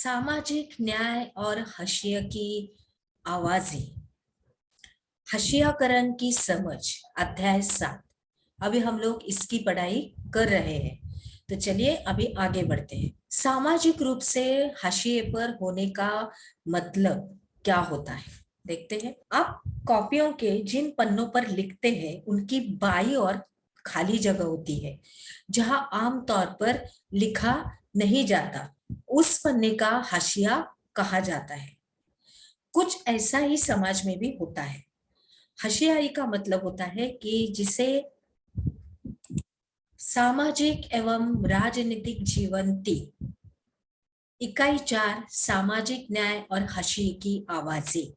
सामाजिक न्याय और हाशिया की आवाजें। हाशियाकरण की समझ, अध्याय 7। अभी हम लोग इसकी पढ़ाई कर रहे हैं, तो चलिए अभी आगे बढ़ते हैं। सामाजिक रूप से हाशिए पर होने का मतलब क्या होता है, देखते हैं। आप कॉपियों के जिन पन्नों पर लिखते हैं उनकी बाईं ओर खाली जगह होती है जहां आमतौर पर लिखा नहीं जाता, उस पन्ने का हाशिया कहा जाता है। कुछ ऐसा ही समाज में भी होता है। हाशियाई का मतलब होता है कि जिसे सामाजिक एवं राजनीतिक जीवन 3, इकाई 4, सामाजिक न्याय और हाशिए की आवाजें,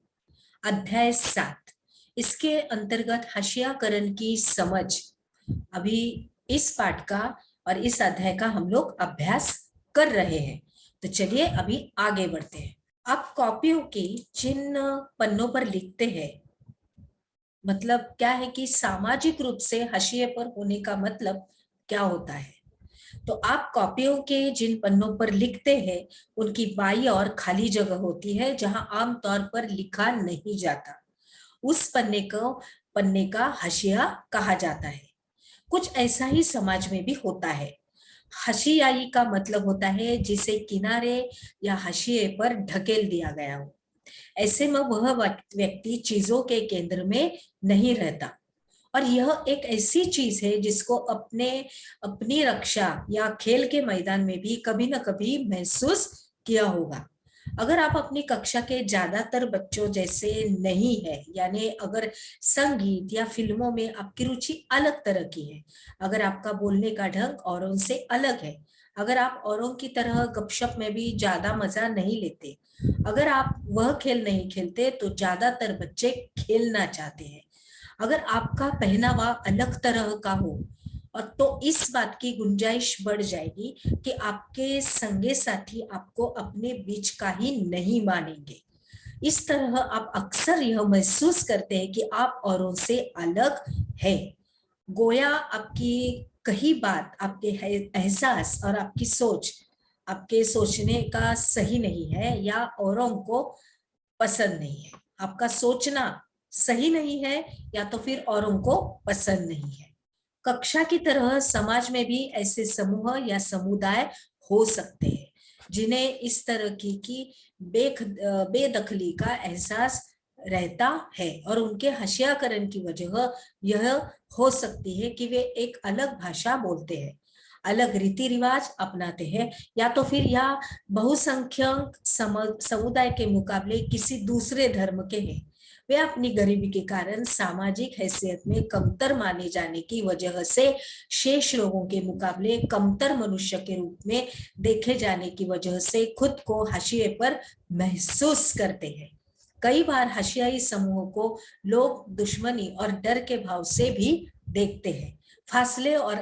अध्याय 7। इसके अंतर्गत हाशियाकरण की समझ, अभी इस पाठ का और इस अध्याय का हम लोग अभ्यास कर रहे हैं। तो चलिए अभी आगे बढ़ते हैं। आप कॉपियों की जिन पन्नों पर लिखते हैं, मतलब क्या है कि सामाजिक रूप से हाशिए पर होने का मतलब क्या होता है। तो आप कॉपियों के जिन पन्नों पर लिखते हैं उनकी बाईं ओर खाली जगह होती है जहां आमतौर पर लिखा नहीं जाता, उस पन्ने का हाशिया कहा जाता है। कुछ ऐसा ही समाज में भी होता है। हाशियाई का मतलब होता है जिसे किनारे या हाशिए पर ढकेल दिया गया हो। ऐसे में वह व्यक्ति चीजों के केंद्र में नहीं रहता, और यह एक ऐसी चीज है जिसको अपनी रक्षा या खेल के मैदान में भी कभी न कभी महसूस किया होगा। अगर आप अपनी कक्षा के ज्यादातर बच्चों जैसे नहीं है, यानी अगर संगीत या फिल्मों में आपकी रुचि अलग तरह की है, अगर आपका बोलने का ढंग औरों से अलग है, अगर आप औरों की तरह गपशप में भी ज्यादा मजा नहीं लेते, अगर आप वह खेल नहीं खेलते तो ज्यादातर बच्चे खेलना चाहते हैं, अगर आपका पहनावा अलग तरह का हो, और तो इस बात की गुंजाइश बढ़ जाएगी कि आपके संगे साथी आपको अपने बीच का ही नहीं मानेंगे। इस तरह आप अक्सर यह महसूस करते हैं कि आप औरों से अलग है। गोया आपकी कही बात, आपके एहसास और आपकी सोच आपके सोचने का सही नहीं है या औरों को पसंद नहीं है। आपका सोचना सही नहीं है या तो फिर औरों को पसंद नहीं है। कक्षा की तरह समाज में भी ऐसे समूह या समुदाय हो सकते हैं जिन्हें इस तरह की बेदखली का एहसास रहता है, और उनके हाशियाकरण की वजह यह हो सकती है कि वे एक अलग भाषा बोलते हैं, अलग रीति रिवाज अपनाते हैं, या तो फिर यह बहुसंख्यक समुदाय के मुकाबले किसी दूसरे धर्म के हैं। वे अपनी गरीबी के कारण सामाजिक हैसियत में कमतर माने जाने की वजह से शेष लोगों के मुकाबले कमतर मनुष्य के रूप में देखे जाने की वजह से खुद को हाशिए पर महसूस करते हैं। कई बार हाशियाई समूह को लोग दुश्मनी और डर के भाव से भी देखते हैं। फासले और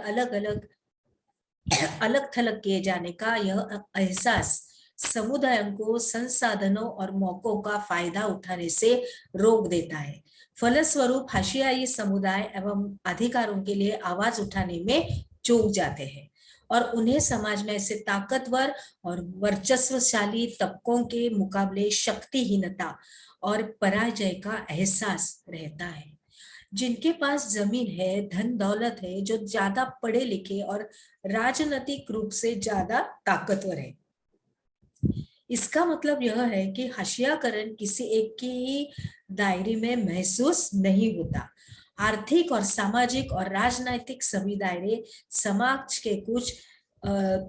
अलग थलग किए जाने का यह एहसास समुदायों को संसाधनों और मौकों का फायदा उठाने से रोक देता है। फलस्वरूप हाशियाई समुदाय एवं अधिकारों के लिए आवाज उठाने में चूक जाते हैं, और उन्हें समाज में ऐसे ताकतवर और वर्चस्वशाली तबकों के मुकाबले शक्तिहीनता और पराजय का एहसास रहता है। जिनके पास जमीन है, धन दौलत है, जो ज्यादा पढ़े लिखे और राजनीतिक रूप से ज्यादा ताकतवर है। इसका मतलब यह है कि हाशियाकरण किसी एक की ही दायरे में महसूस नहीं होता। आर्थिक और सामाजिक और राजनीतिक सभी दायरे समाज के कुछ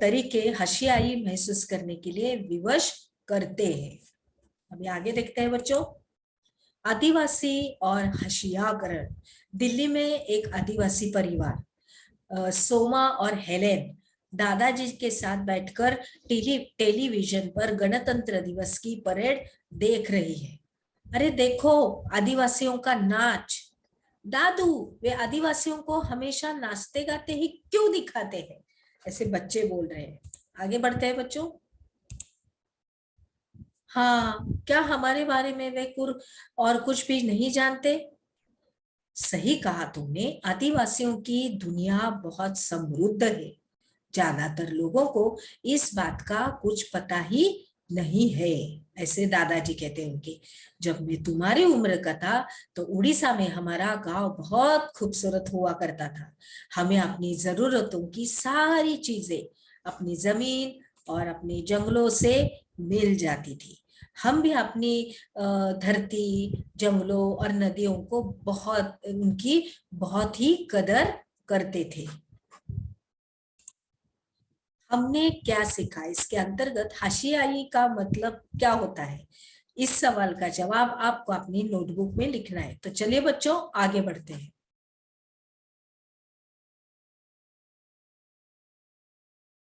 तरीके हाशियाई महसूस करने के लिए विवश करते हैं। अभी आगे देखते हैं बच्चों। आदिवासी और हाशियाकरण। दिल्ली में एक आदिवासी परिवार सोमा और हेलेन दादाजी के साथ बैठकर टेलीविजन पर गणतंत्र दिवस की परेड देख रही है। अरे देखो आदिवासियों का नाच। दादू, वे आदिवासियों को हमेशा नाचते गाते ही क्यों दिखाते हैं? ऐसे बच्चे बोल रहे हैं। आगे बढ़ते हैं बच्चों। हाँ, क्या हमारे बारे में वे और कुछ भी नहीं जानते? सही कहा तुमने, आदिवासियों की दुनिया बहुत समृद्ध है। ज्यादातर लोगों को इस बात का कुछ पता ही नहीं है। ऐसे दादाजी कहते हैं उनके। जब मैं तुम्हारी उम्र का था तो उड़ीसा में हमारा गांव बहुत खूबसूरत हुआ करता था। हमें अपनी जरूरतों की सारी चीजें अपनी जमीन और अपने जंगलों से मिल जाती थी। हम भी अपनी धरती, जंगलों और नदियों को बहुत, उनकी बहुत ही कदर करते थे। हमने क्या सीखा इसके अंतर्गत? हाशियाई का मतलब क्या होता है? इस सवाल का जवाब आपको अपनी नोटबुक में लिखना है। तो चलिए बच्चों, आगे बढ़ते हैं।